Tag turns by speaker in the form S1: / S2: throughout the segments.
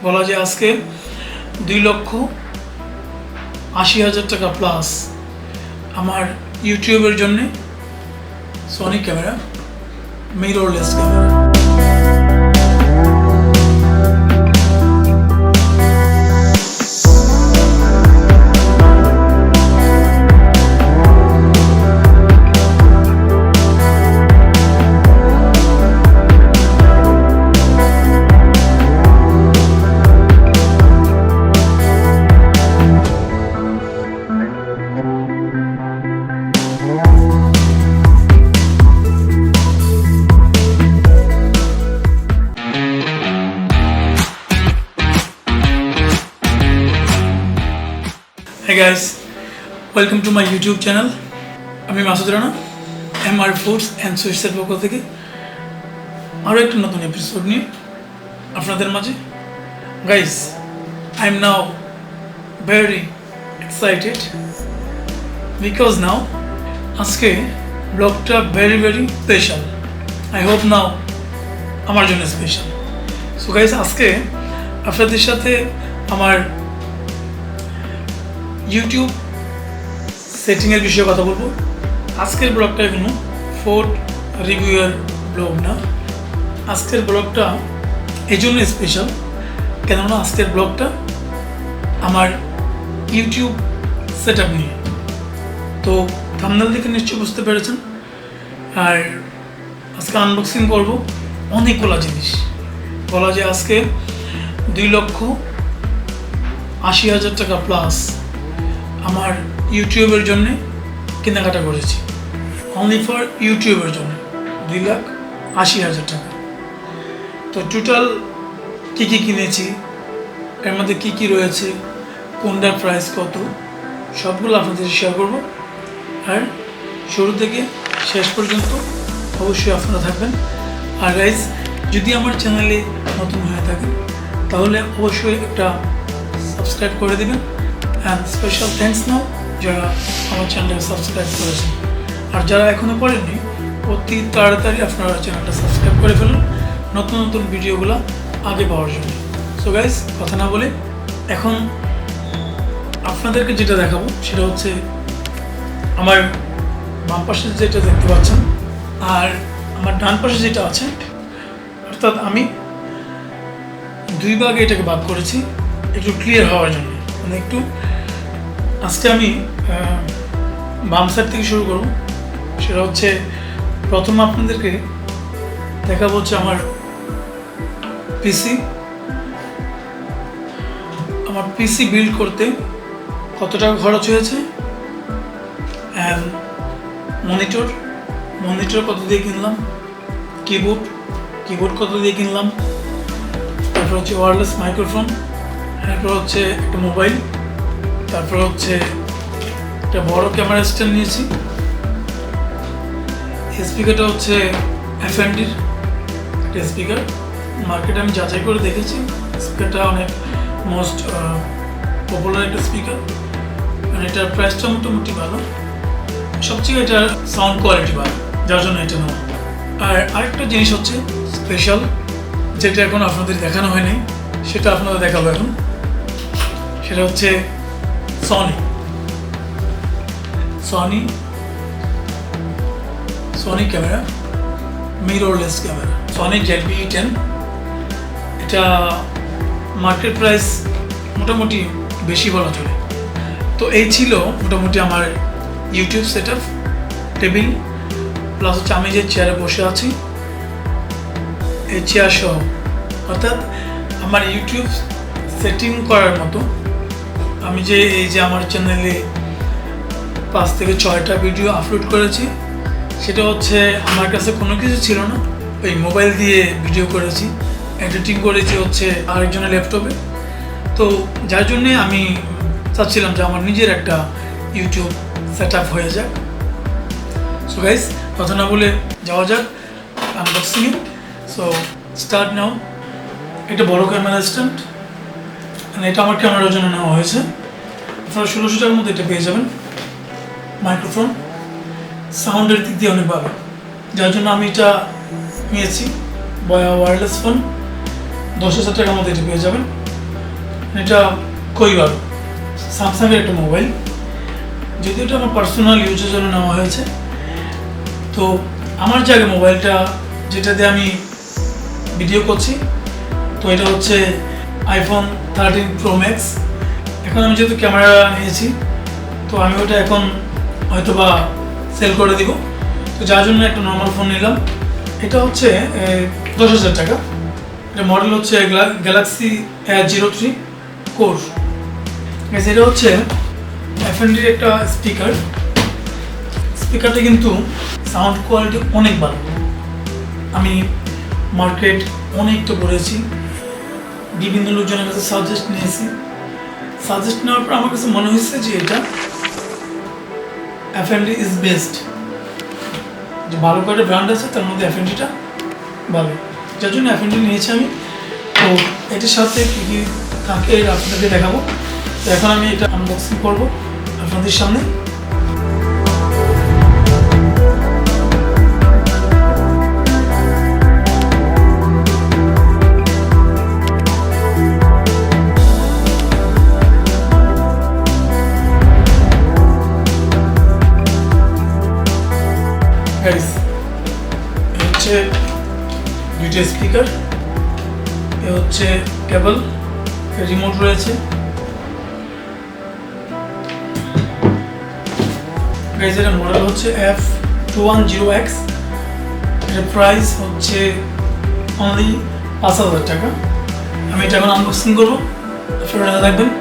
S1: বলা যায় আজকে 2,80,000 টাকা প্লাস আমার ইউটিউবের জন্য Sony camera, mirrorless camera. Hey guys, welcome to my YouTube channel. আমি Masud Rana, MR Foods and Sweets এর পক্ষ থেকে আরও একটা নতুন এপিসোড নিয়ে আপনাদের মাঝে। Guys, I am now very excited because now আজকে ব্লগটা very special. I hope now আমার জন্য স্পেশাল। সো গাইস, আজকে আপনাদের সাথে আমার ইউটিউব সেটিংয়ের বিষয়ে কথা বলবো। আজকের ব্লগটা কোনো ফুড রিভিউয়ের ব্লগ না। আজকের ব্লগটা এই জন্য স্পেশাল কেননা আজকের ব্লগটা আমার ইউটিউব সেটআপ নিয়ে। তো থাম্বনেল দেখে নিশ্চয়ই বুঝতে পেরেছেন। আর আজকে আনবক্সিং করব অনেকগুলো জিনিস। বলা যায় আজকে 2,80,000 টাকা প্লাস আমার ইউটিউবের জন্য কেনাকাটা করেছি। অনলি ফর ইউটিউবের জন্য 2,80,000 টাকা। তো টোটাল কী কিনেছি, এর মধ্যে কী রয়েছে, কোনটার প্রাইস কত, সবগুলো আপনাদের শেয়ার করব। আর শুরু থেকে শেষ পর্যন্ত অবশ্যই আপনারা থাকবেন। আর গাইজ, যদি আমার চ্যানেলে নতুন হয়ে থাকেন তাহলে অবশ্যই একটা সাবস্ক্রাইব করে দেবেন। অ্যান্ড স্পেশাল থ্যাঙ্কস নাও যারা আমার চ্যানেলটাকে সাবস্ক্রাইব করেছেন। আর যারা এখনও করেননি অতি তাড়াতাড়ি আপনারা চ্যানেলটা সাবস্ক্রাইব করে ফেলুন নতুন ভিডিওগুলো আগে পাওয়ার জন্য। সো গাইস, কথা না বলে এখন আপনাদেরকে যেটা দেখাবো সেটা হচ্ছে আমার বাম পাশে যেটা দেখতে পাচ্ছেন আর আমার ডান পাশে যেটা আছে, অর্থাৎ আমি দুই ভাগে এটাকে ভাগ করেছি একটু ক্লিয়ার হওয়ার জন্য। মানে একটু আজকে আমি বাম সাইড থেকে শুরু করব। সেটা হচ্ছে প্রথম আপনাদেরকে দেখাবো হচ্ছে আমার পিসি। আমার পিসি বিল্ড করতে কত টাকা খরচ হয়েছে, অ্যান্ড মনিটর কত দিয়ে কিনলাম, কিবোর্ড কত দিয়ে কিনলাম, তারপর হচ্ছে ওয়্যারলেস মাইক্রোফোন, তারপর হচ্ছে একটা মোবাইল, তারপর হচ্ছে একটা বড় ক্যামেরা স্ট্যান্ড নিয়েছি। স্পিকারটা হচ্ছে FMDর একটা স্পিকার। মার্কেটে আমি যাচাই করে দেখেছি স্পিকারটা অনেক মোস্ট পপুলার একটা স্পিকার। মানে এটার প্রাইসটা মোটামুটি ভালো, সবচেয়ে এটার সাউন্ড কোয়ালিটি ভালো, যার জন্য এটা নেওয়া। আর আরেকটা জিনিস হচ্ছে স্পেশাল, যেটা এখন আপনাদের দেখানো হয়নি, সেটা আপনাদের দেখাবো এখন। সেটা হচ্ছে Sony camera, mirrorless camera, Sony ZV-10। এটা মার্কেট প্রাইস মোটামুটি বেশি বলা চলে। তো এই ছিল মোটামুটি আমার ইউটিউব সেটআপ, টেবিল প্লাস হচ্ছে আমি যে চেয়ারে বসে আছি এই চেয়ার সহ, অর্থাৎ আমার ইউটিউব সেটিং করার মতো। আমি যে এই যে আমার চ্যানেলে 5 থেকে 6টা ভিডিও আপলোড করেছি, সেটা হচ্ছে আমার কাছে কোনো কিছু ছিল না, ওই মোবাইল দিয়ে ভিডিও করেছি, এডিটিং করেছি হচ্ছে আরেকজনের ল্যাপটপে। তো যার জন্যে আমি চাচ্ছিলাম যে আমার নিজের একটা ইউটিউব সেটআপ হয়ে যাক। সো গাইস, কথা না বলে যাওয়া যাক আনবক্সিংয়ে। So start now. এটা বড় ক্যামেরা স্ট্যান্ড, এটা আমার ক্যামেরার জন্য নেওয়া হয়েছে। আপনারা 1600 টাকার মধ্যে এটা পেয়ে যাবেন। মাইক্রোফোন সাউন্ডের দিক দিয়ে অনেক ভালো, যার জন্য আমি এটা নিয়েছি। ওয়্যারলেস ফোন 10,000 টাকার মধ্যে এটা পেয়ে যাবেন। এটা কইবার স্যামসাংয়ের একটা মোবাইল, যদিও এটা আমার পার্সোনাল ইউজের জন্য নেওয়া হয়েছে। তো আমার জায়গায় মোবাইলটা যেটা দিয়ে আমি ভিডিও করছি, তো এটা হচ্ছে আইফোন 13 প্রো ম্যাক্স। এখন আমি যেহেতু ক্যামেরা নিয়েছি, তো আমি ওটা এখন হয়তো বা সেল করে দিব, তো যার জন্য একটা নর্মাল ফোন নিলাম। এটা হচ্ছে 10,000 টাকা। এটা মডেল হচ্ছে গ্যালাক্সি A03 কোর। এটা হচ্ছে এফএনডির একটা স্পিকারটা কিন্তু সাউন্ড কোয়ালিটি অনেক ভালো। আমি মার্কেট অনেকটা পড়েছি, বিভিন্ন লোকজনের কাছে সাজেস্ট নেওয়ার পর আমার কাছে মনে হয়েছে যে এটা এফএনডি ইজ বেস্ট। যে ভালো কয়েকটা ব্র্যান্ড আছে, তার মধ্যে এফএনডিটা ভালো, যার জন্য এফএনডি নিয়েছি আমি। তো এটার সাথে কী কী থাকে আপনাদেরকে দেখাবো। তো এখন আমি এটা আনবক্সিং করবো আপনাদের সামনে। হচ্ছে দুইটা স্পিকার, এ হচ্ছে কেবল, রিমোট রয়েছে। এর মডেল হচ্ছে F210X। এর প্রাইস হচ্ছে অনলি 5,000 টাকা। আমি এটা এখন আনবক্সিং করবো, আপনারা দেখবেন।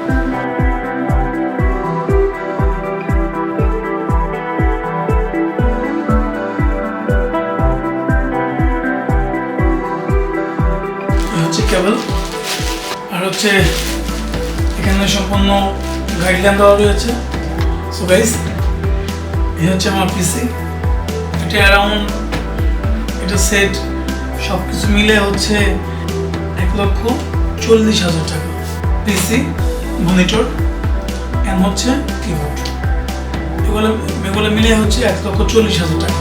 S1: কেবল আর হচ্ছে এখানে সম্পূর্ণ গাইডলাইন দেওয়া রয়েছে। সো গাইস, এই হচ্ছে আমার পিসি। এটা অ্যারাউন্ড, এটা সেট সব কিছু মিলে হচ্ছে 1,40,000 টাকা। পিসি, মনিটর এন্ড হচ্ছে কিবোর্ড, এগুলো মিলে হচ্ছে 1,40,000 টাকা।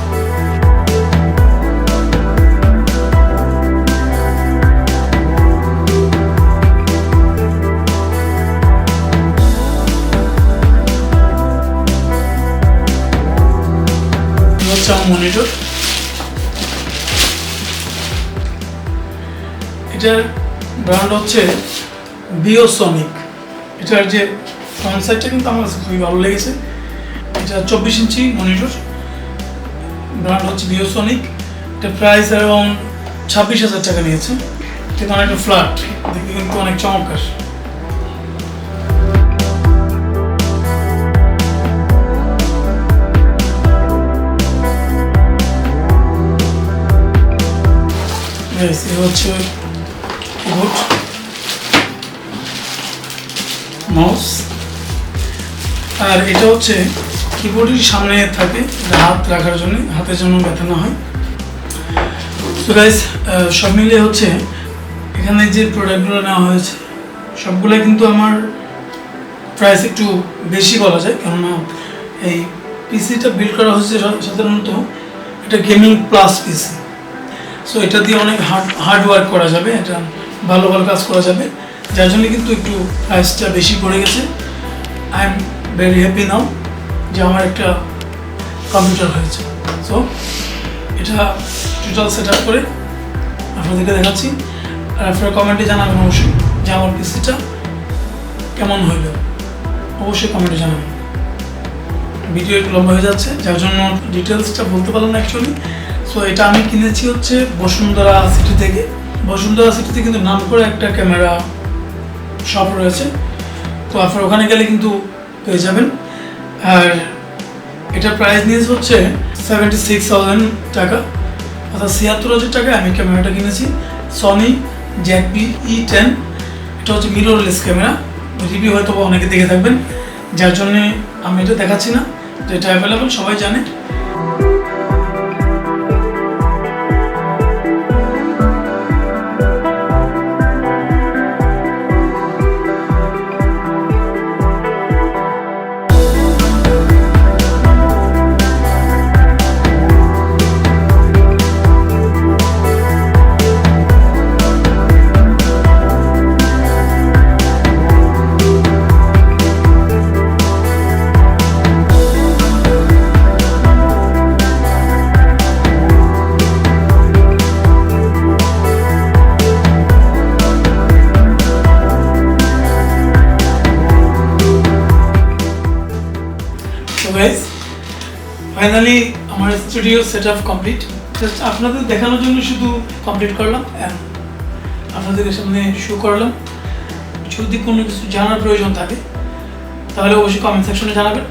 S1: মনিটর, এটার ব্র্যান্ড হচ্ছে বিওসনিক। এটার যে ফ্রন্ট সাইডটা কিন্তু আমার কাছে খুবই ভালো লেগেছে। এটা 24 ইঞ্চি মনিটর, ব্র্যান্ড হচ্ছে বিওসনিক। এটা প্রাইস অ্যারাউন্ড 26,000 টাকা নিয়েছে। কিন্তু অনেকটা ফ্ল্যাট, দেখতে কিন্তু অনেক চমৎকার। এই হচ্ছে কিবোর্ড, মাউস, আর এটা হচ্ছে কিবোর্ডের সামনে থাকে, হাত রাখার জন্য, হাতের জন্য ব্যথা না হয়। তো গাইস, সব মিলিয়ে হচ্ছে এখানে যে প্রোডাক্টগুলো নেওয়া হয়েছে সবগুলো কিন্তু আমার প্রাইস একটু বেশি বলা যায়, কেননা এই পিসিটা বিল্ড করা হচ্ছে সাধারণত এটা গেমিং প্লাস পিসি। সো এটা দিয়ে অনেক হার্ড ওয়ার্ক করা যাবে, এটা ভালো কাজ করা যাবে, যার জন্য কিন্তু একটু প্রাইসটা বেশি পড়ে গেছে। আই এম ভেরি হ্যাপি নাও যে আমার একটা কম্পিউটার হয়েছে। সো এটা টোটাল সেট আপ করে আপনাদেরকে দেখাচ্ছি, আর আপনারা কমেন্টে জানাবেন অবশ্যই যে আমার পিসিটা কেমন হইল, অবশ্যই কমেন্টে জানাবেন। ভিডিও একটু লম্বা হয়ে যাচ্ছে, যার জন্য ডিটেলসটা বলতে পারলাম না অ্যাকচুয়ালি। সো এটা আমি কিনেছি হচ্ছে বসুন্ধরা সিটি থেকে। বসুন্ধরা সিটিতে কিন্তু নাম করে একটা ক্যামেরা শপ রয়েছে, তো আপনার ওখানে গেলে কিন্তু পেয়ে যাবেন। আর এটার প্রাইস নিয়েছে হচ্ছে 76,000 টাকা, অর্থাৎ 76,000 টাকায় আমি ক্যামেরাটা কিনেছি। সনি জ্যাকবি E10, এটা হচ্ছে মিররলেস ক্যামেরা। রিভিউ হয়তো অনেকে দেখে থাকবেন, যার জন্যে আমি এটা দেখাচ্ছি না, তো এটা অ্যাভেলেবল, সবাই জানে। গাইজ, ফাইনালি আমার studio set up complete. Just আপনাদের দেখানোর জন্য শুধু কমপ্লিট করলাম অ্যান্ড আপনাদের সামনে শো করলাম। যদি কোনো কিছু জানার প্রয়োজন থাকে তাহলে অবশ্যই কমেন্ট সেকশনে জানাবেন।